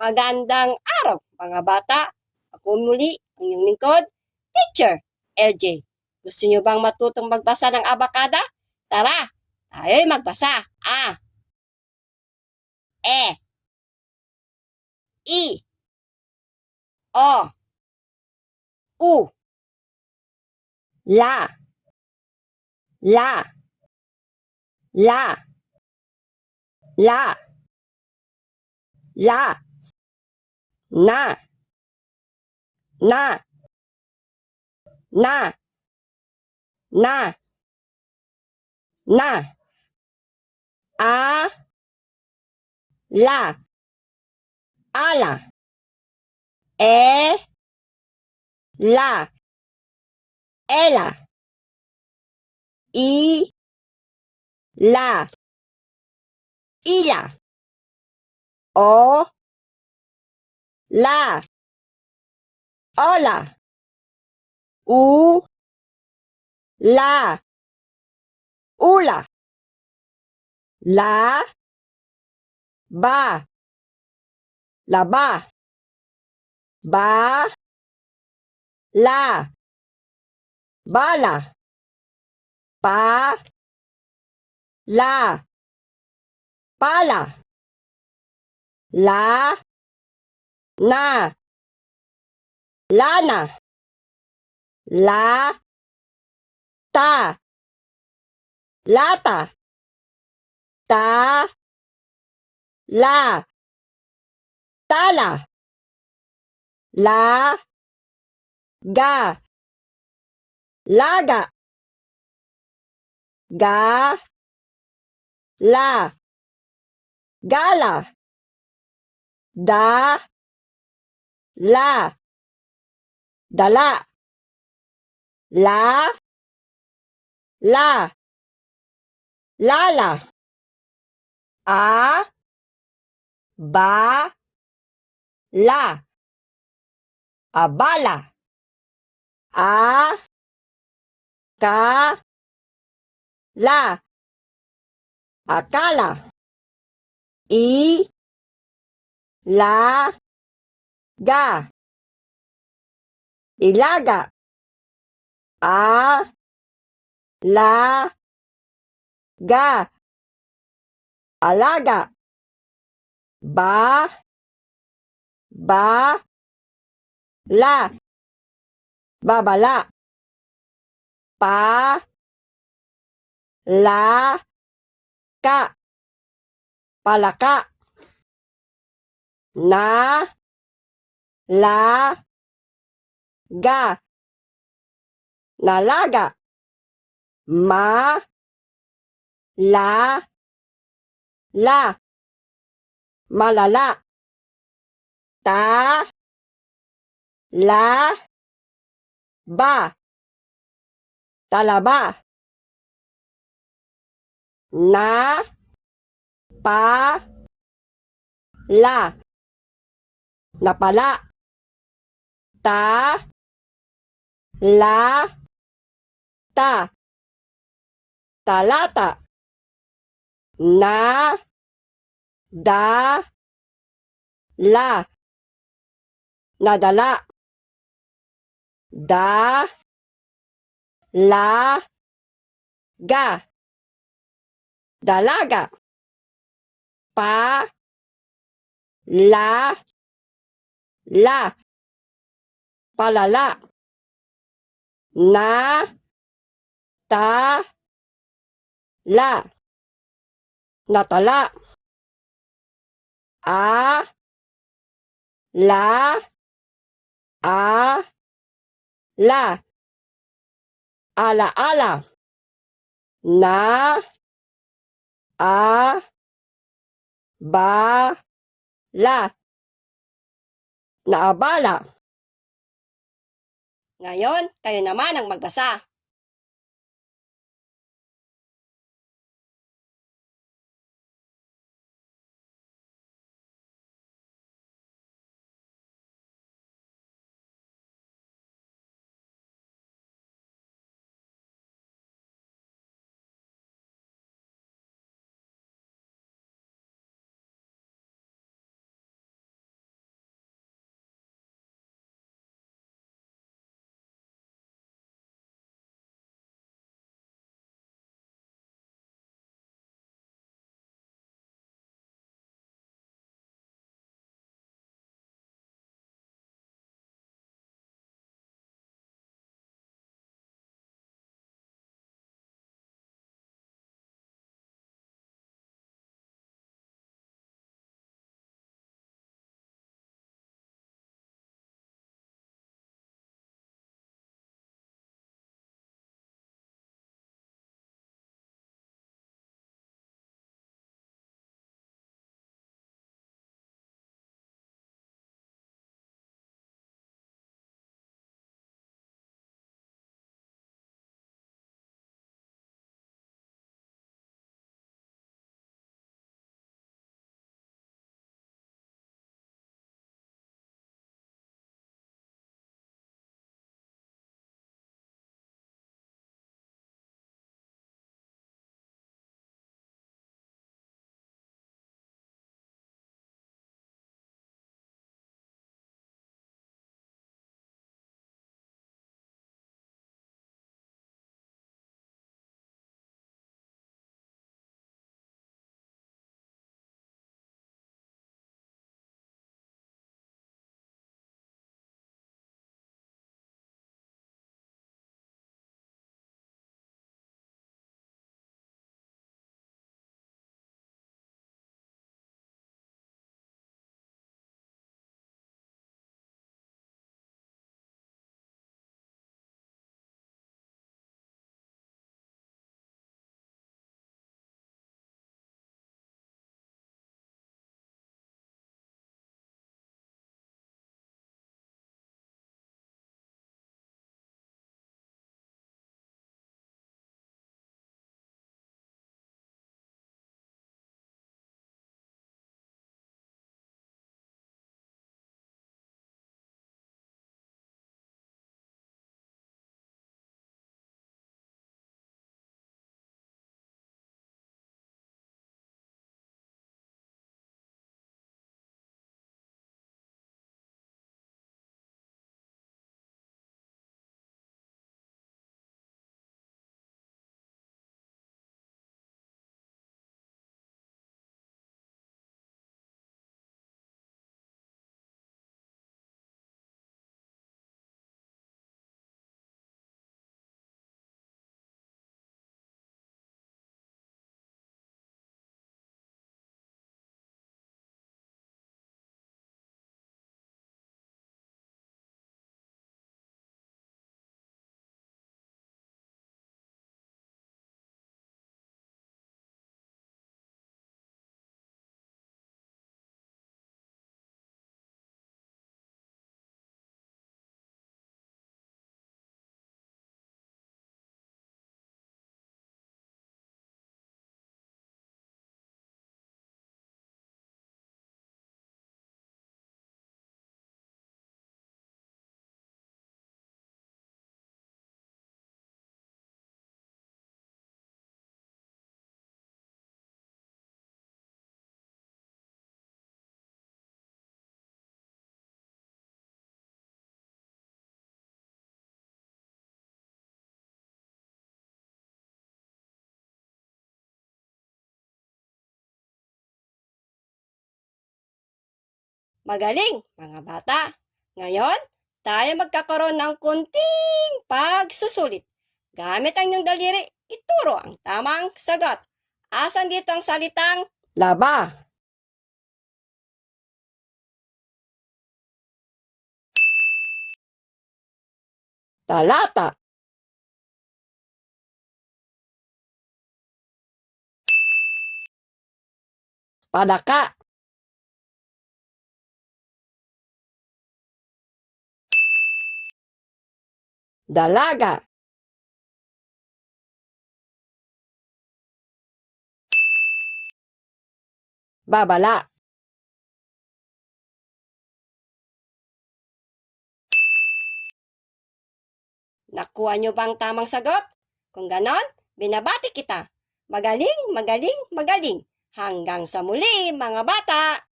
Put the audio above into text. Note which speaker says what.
Speaker 1: Magandang araw, mga bata. Ako muli, ang inyong lingkod, Teacher LJ. Gusto niyo bang matutong magbasa ng abakada? Tara, tayo'y magbasa. A, E, I, O, U, La, La, La, La, La, Na, Na, Na, Na, Na, A, La, Ala, E, La, Ela, I, La, Ila, O, La, Ola, U, La, Ula, La, Ba, Laba, Ba, La, Bala, Pa, La, Pala, La, Na, Lana, La, Ta, Lata, Ta, La, Tala, La, Ga, Laga, Ga, La, Gala, Da, La, Dala, La, La, Lala, A, Ba, La, Abala, A, Ka, La, Akala, I, La, Ga, Ilaga, A, La, Ga, Alaga, Ba, Ba, La, Babala, Pa, La, Ka, Palaka, Na, La, Ga, Nalaga, Ma, La, La, Malala, Ta, La, Ba, Talaba, Na, Pa, La, Napala, Ta, La, Ta, Talata, Na, Da, La, Nadala, Da, La, Ga, Dalaga, Pa, La, La, Palala, Na, Ta, La, Natala, A, La, A, La, Ala-ala, Na, A, Ba, La, Naabala. Ngayon, kayo naman ang magbasa. Magaling, mga bata. Ngayon, tayo magkakaroon ng kunting pagsusulit. Gamit ang inyong daliri, ituro ang tamang sagot. Asan dito ang salitang laba? Talata. Padaka. Dalaga. Babala. Nakuha niyo ba ang tamang sagot? Kung ganon, binabati kita. Magaling, magaling, magaling. Hanggang sa muli, mga bata!